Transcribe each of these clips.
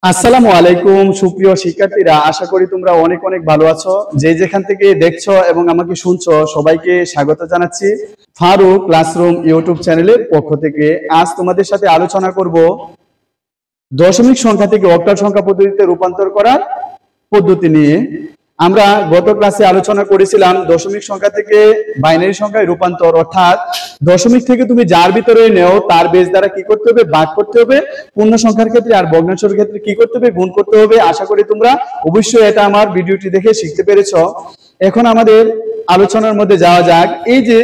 আসসালামু আলাইকুম সুপ্রিয় শিক্ষার্থীরা, আশা করি তোমরা অনেক অনেক ভালো আছো। যে যেখান থেকে দেখছো এবং আমাকে শুনছো সবাইকে স্বাগত জানাচ্ছি ফারুক ক্লাসরুম ইউটিউব চ্যানেলের পক্ষ থেকে। আজ তোমাদের সাথে আলোচনা করব দশমিক সংখ্যা থেকে অক্টাল সংখ্যা পদ্ধতিতে রূপান্তর করার পদ্ধতি নিয়ে। আমরা গত ক্লাসে আলোচনা করেছিলাম দশমিক সংখ্যা থেকে বাইনারি সংখ্যায় রূপান্তর, অর্থাৎ দশমিক থেকে তুমি যার ভিতরে নেও তার বেস দ্বারা কি করতে হবে, ভাগ করতে হবে পূর্ণ সংখ্যার ক্ষেত্রে, আর ভগ্নাংশের ক্ষেত্রে কি করতে হবে, গুণ করতে হবে। আশা করি তোমরা অবশ্যই এটা আমার ভিডিওটি দেখে শিখতে পেরেছো। এখন আমাদের আলোচনার মধ্যে যাওয়া যাক। এই যে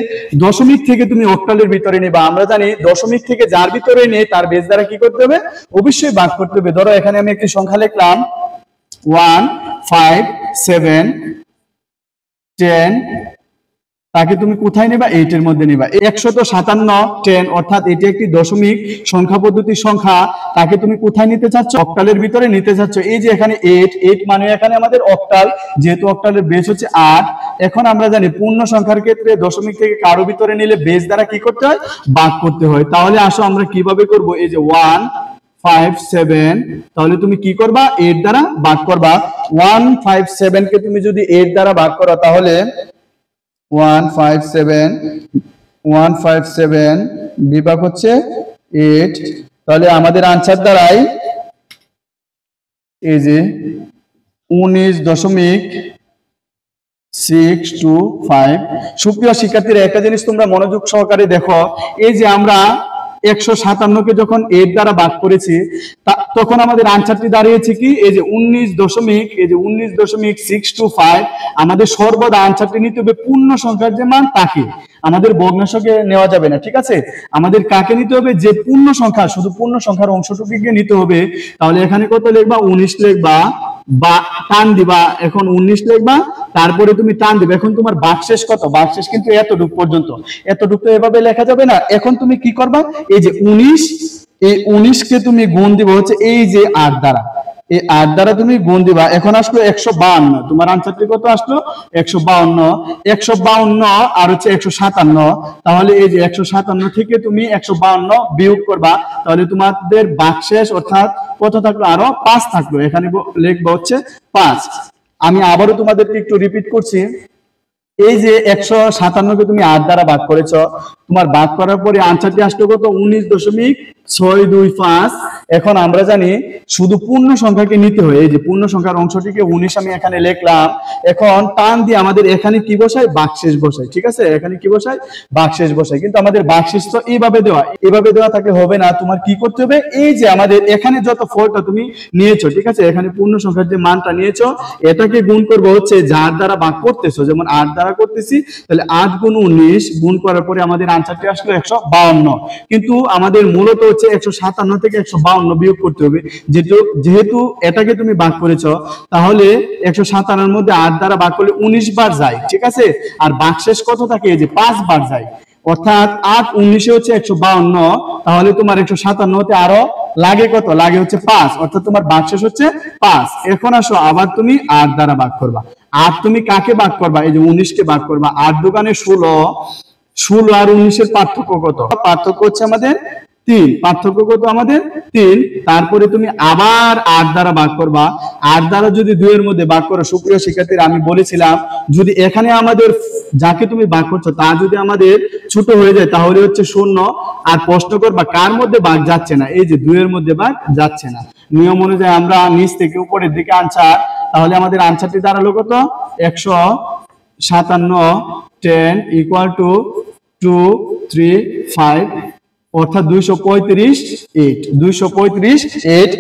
দশমিক থেকে তুমি অক্টালের ভিতরে নেবা, আমরা জানি দশমিক থেকে যার ভিতরে নেই তার বেস দ্বারা কি করতে হবে, অবশ্যই ভাগ করতে হবে। ধরো এখানে আমি একটি সংখ্যা লিখলাম 1 5 7 10, তাকে তুমি কোথায় নেবা, 8 এর মধ্যে নেবা। 157 10 অর্থাৎ এটি একটি দশমিক সংখ্যা পদ্ধতির সংখ্যা, তাকে তুমি কোথায় নিতে চাচ্ছ, অক্টালের ভিতরে নিতে চাচ্ছ। এই যে এখানে 8 মানে এখানে আমাদের অক্টাল, যেহেতু অক্টালের বেস হচ্ছে 8। এখন আমরা জানি পূর্ণ সংখ্যার ক্ষেত্রে দশমিক থেকে কারো ভিতরে নিলে বেস দ্বারা কি করতে হয়, ভাগ করতে হয়। তাহলে আসো আমরা কিভাবে করব। এই যে 1 5 7, তাহলে তুমি কি করবা, 8 দ্বারা ভাগ করবা। 157 কে তুমি যদি 8 দ্বারা ভাগ করো তাহলে 157 বিভাগ হচ্ছে 8, তাহলে আমাদের আনসার দ্বারাই এই যে 19.625। সুপ্রিয় শিক্ষার্থীরা, একটা জিনিস তোমরা মনোযোগ সহকারে দেখো। এই যে আমরা 157 কে যখন 8 দ্বারা ভাগ করেছি তখন আমাদের আনসারটি দাঁড়িয়েছে কি, এই যে 19.625। আমাদের সর্বদা আনসারটি নিতে হবে পূর্ণ সংখ্যার যে মান তাকে, আমাদের ভগ্নাংশকে নেওয়া যাবে না, ঠিক আছে। আমাদের কাকে নিতে হবে, যে পূর্ণ সংখ্যা, শুধু পূর্ণ সংখ্যার অংশটুকুকে নিতে হবে। তাহলে এখানে কত লিখবা, 19 লিখবা বা টান দিবা। এখন 19 লিখবা, তারপরে তুমি টান দিবে। এখন তোমার ভাগশেষ কত, ভাগশেষ কিন্তু এতটুক পর্যন্ত, এতটুক তো এভাবে লেখা যাবে না। এখন তুমি কি করবা, এই যে 19, এই 19 কে তুমি গুণ দিবা হচ্ছে এই যে 8 দ্বারা, এই 8 দ্বারা তুমি গুণ দিবা। এখন আসলো 152, তোমার আনসারটি কত আসলো, 152 আর হচ্ছে 157। তাহলে এই যে 157 থেকে তুমি 152 বিয়োগ করবা, তাহলে তোমাদের ভাগশেষ অর্থাৎ কত থাকলো, আরো 5 থাকলো। এখানে লিখবো হচ্ছে 5। আমি আবারও তোমাদেরকে একটু রিপিট করছি। এই যে 157 কে তুমি 8 দ্বারা ভাগ করেছো, তোমার ভাগ করার পরে আনসারটি আসলো কত, 19.625। এখন আমরা জানি শুধু পূর্ণ সংখ্যাকে নিতে হয়। এই যে পূর্ণ সংখ্যার অংশটিকে 19 আমি এখানে লিখলাম। এখন টান দিয়ে আমাদের এখানে কি বসাই, ভাগশেষ বসাই, ঠিক আছে। এখানে কি বসাই, ভাগশেষ বসাই। কিন্তু আমাদের ভাগশেষ তো এইভাবে দেওয়া, এইভাবে দেওয়া থাকলে হবে না। তোমার কি করতে হবে, এই যে আমাদের এখানে যত ফলটা তুমি নিয়েছো, ঠিক আছে, এখানে পূর্ণ সংখ্যার যে মানটা নিয়েছো এটাকে গুণ করবো হচ্ছে যার দ্বারা ভাগ করতেছো। যেমন 8 দ্বারা করতেছি, তাহলে 8 গুণ 19 গুণ করার পরে আমাদের আনসারটি আসলো 152। কিন্তু আমাদের মূলত হচ্ছে 157 থেকে 152 বিয়োগ করতে হবে। যেহেতু এটাকে তুমি ভাগ করেছো, তাহলে 157 এর মধ্যে 8 দ্বারা ভাগ করলে 19 বার যায়, ঠিক আছে। আর ভাগশেষ কত থাকে, এই যে 5 বার যায়, অর্থাৎ 8 19 হচ্ছে 152। তাহলে তোমার 157 হতে আরো লাগে কত, লাগে হচ্ছে 5, অর্থাৎ তোমার ভাগশেষ হচ্ছে 5। এখন আসো আবার তুমি 8 দ্বারা ভাগ করবা। 8 তুমি কাকে ভাগ করবা, এই যে 19 কে ভাগ করবা। 8 দোকানে 16 আর 19 এর পার্থক্য কত, পার্থক্য হচ্ছে আমাদের 3, পার্থক্য কত আমাদের 3। তারপরে তুমি আবার 8 দ্বারা ভাগ করবা। 8 দ্বারা যদি 2 এর মধ্যে ভাগ করো, সুপ্রিয় শিক্ষার্থীরা আমি বলেছিলাম যদি এখানে আমাদের যাকে তুমি ভাগ করছো তা যদি আমাদের ছোট হয়ে যায় তাহলে হচ্ছে 0। আর প্রশ্ন করবা কার মধ্যে ভাগ যাচ্ছে না, এই যে 2 এর মধ্যে ভাগ যাচ্ছে না। নিয়ম অনুযায়ী আমরা নিচ থেকে উপরের দিকে আনসার, তাহলে আমাদের আনসারটি দাঁড়ালো কত, 157 10 ইকুয়াল টু 2 3 5, অর্থাৎ 235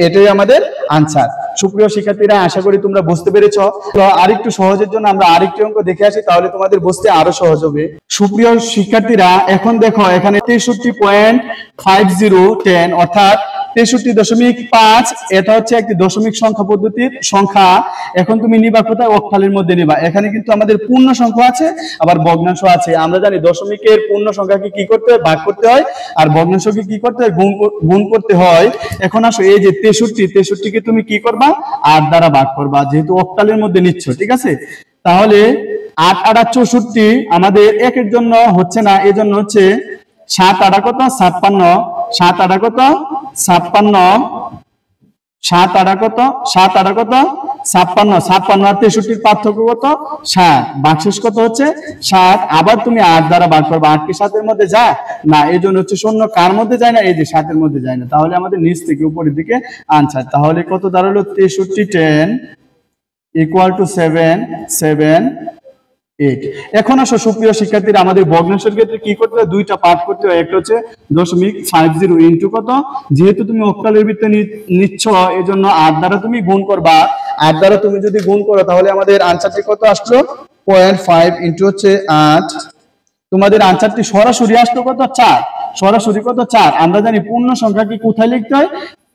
এটাই আমাদের আনসার। সুপ্রিয় শিক্ষার্থীরা, আশা করি তোমরা বুঝতে পেরেছো। তো আরেকটু সহজের জন্য আমরা আরেকটি অঙ্ক দেখে আসি, তাহলে তোমাদের বুঝতে আরো সহজ হবে। সুপ্রিয় শিক্ষার্থীরা, এখন দেখো এখানে 63.5010 অর্থাৎ 63.5, এটা হচ্ছে একটি দশমিক সংখ্যা পদ্ধতির সংখ্যা। এখন তুমি নিবা কোথায়, অক্টালের মধ্যে নিবা। এখানে কিন্তু আমাদের পূর্ণ সংখ্যা আছে আবার ভগ্নাংশ আছে। আমরা জানি দশমিকের পূর্ণ সংখ্যাকে কি করতে হয়, ভাগ করতে হয়, আর ভগ্নাংশকে কি করতে হয়, গুণ করতে হয়। এখন আসো এই যে 63 কে তুমি কি করবা, 8 দ্বারা ভাগ করবা, যেহেতু অক্টালের মধ্যে নিচ্ছ, ঠিক আছে। তাহলে 8 8 64 আমাদের একের জন্য হচ্ছে না, এজন্য হচ্ছে 7 8 কত 56, 7 8 কত 56, 7 8 কত 7 8 কত 56 56 আর 63 পার্থক্য কত 7 ভাগশেষ কত হচ্ছে 7 আবার তুমি 8 দ্বারা ভাগ করবে 8 কি 7 এর মধ্যে যায় না এইজন্য হচ্ছে শূন্য কার মধ্যে যায় না এই যে 7 এর মধ্যে যায় না তাহলে আমাদের নিচ থেকে উপরের দিকে आंसर তাহলে কত দাঁড়ালো 63 10 ইকুয়াল টু 7 7 8 এখন আসো সুপ্রিয় শিক্ষার্থীরা আমাদের ভগ্নাংশের ক্ষেত্রে কি করতে হয় দুইটা পার্ট করতে হয় একটা হচ্ছে 0.50 ইনটু কত যেহেতু তুমি অক্টালের ভিতরে নিচ্ছ এজন্য 8 দ্বারা তুমি গুণ করবা 8 দ্বারা তুমি যদি গুণ করো তাহলে আমাদের आंसरটি কত আসলো 0.5 ইনটু হচ্ছে 8 তোমাদের आंसरটি সরাসরি আসলো কত 4 সরাসরি কত 4 আমরা জানি পূর্ণ সংখ্যা কি কোথায় লিখতে হয়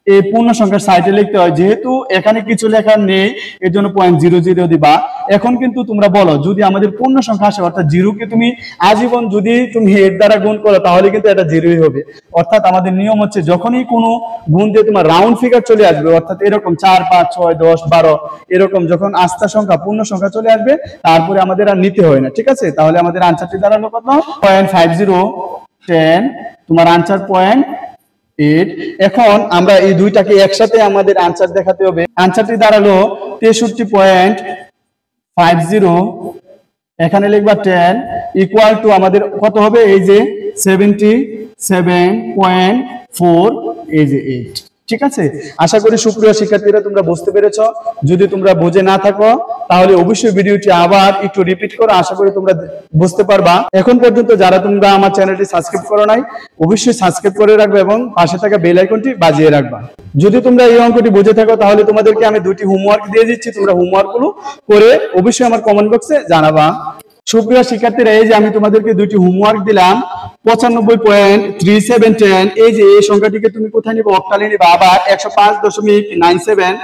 এই পূর্ণ সংখ্যার সাইডে লিখতে হয় যেহেতু এখানে কিছু লেখা নেই এজন্য 0.00 দিবা এখন কিন্তু তোমরা বলো যদি আমাদের পূর্ণ সংখ্যা আসে অর্থাৎ 0 কে তুমি আজীবন যদি তুমি এর দ্বারা গুণ করো তাহলে কিন্তু এটা 0ই হবে অর্থাৎ আমাদের নিয়ম হচ্ছে যখনই কোনো গুণ দিয়ে তোমার রাউন্ড ফিগার চলে আসবে অর্থাৎ এরকম 4 5 6 10 12 এরকম যখন আস্থা সংখ্যা পূর্ণ সংখ্যা চলে আসবে তারপরে আমাদের আর নিতে হয় না ঠিক আছে তাহলে আমাদের आंसरটি দাঁড়ালো কত 0.50 10 তোমার आंसर 8 এখন আমরা এই দুইটাকে একসাথে আমাদের आंसर দেখাতে হবে आंसरটি দাঁড়ালো 63.50 এখানে লিখবা 10 ইকুয়াল টু আমাদের কত হবে এই যে 77.4 এই যে 8 ঠিক আছে আশা করি সুপ্রিয় শিক্ষার্থীরা তোমরা বুঝতে পেরেছো যদি তোমরা বুঝে না থাকো তাহলে অবশ্যই ভিডিওটি আবার একটু রিপিট করো আশা করি তোমরা বুঝতে পারবা এখন পর্যন্ত যারা তোমরা আমার চ্যানেলটি সাবস্ক্রাইব করো নাই অবশ্যই সাবস্ক্রাইব করে রাখবে এবং পাশে থাকা বেল আইকনটি বাজিয়ে রাখবা যদি তোমরা এই অঙ্কটি বুঝে থাকো তাহলে তোমাদেরকে আমি দুটি হোমওয়ার্ক দিয়ে দিচ্ছি তোমরা হোমওয়ার্কগুলো করে অবশ্যই আমার কমেন্ট বক্সে জানাবা সুপ্রিয় শিক্ষার্থীরা এই যে আমি তোমাদেরকে দুটি হোমওয়ার্ক দিলাম 95.3710 এই যে এই সংখ্যাটিকে তুমি কোথায় নিবে অক্টালে নিবে আবার 105.97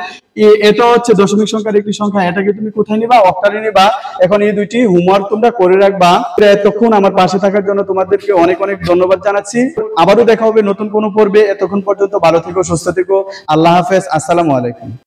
এটা হচ্ছে দশমিক সংখ্যার একটি সংখ্যা এটাকে তুমি কোথায় নিবা অক্টালে নিবা এখন এই দুইটি হোমওয়ার্ক তোমরা করে রাখবা এতক্ষণ আমার পাশে থাকার জন্য তোমাদেরকে অনেক অনেক ধন্যবাদ জানাচ্ছি আবারও দেখা হবে নতুন কোনো পর্বে এতক্ষণ পর্যন্ত ভালো থেকো সুস্থ থেকো আল্লাহ হাফেজ আসসালামু আলাইকুম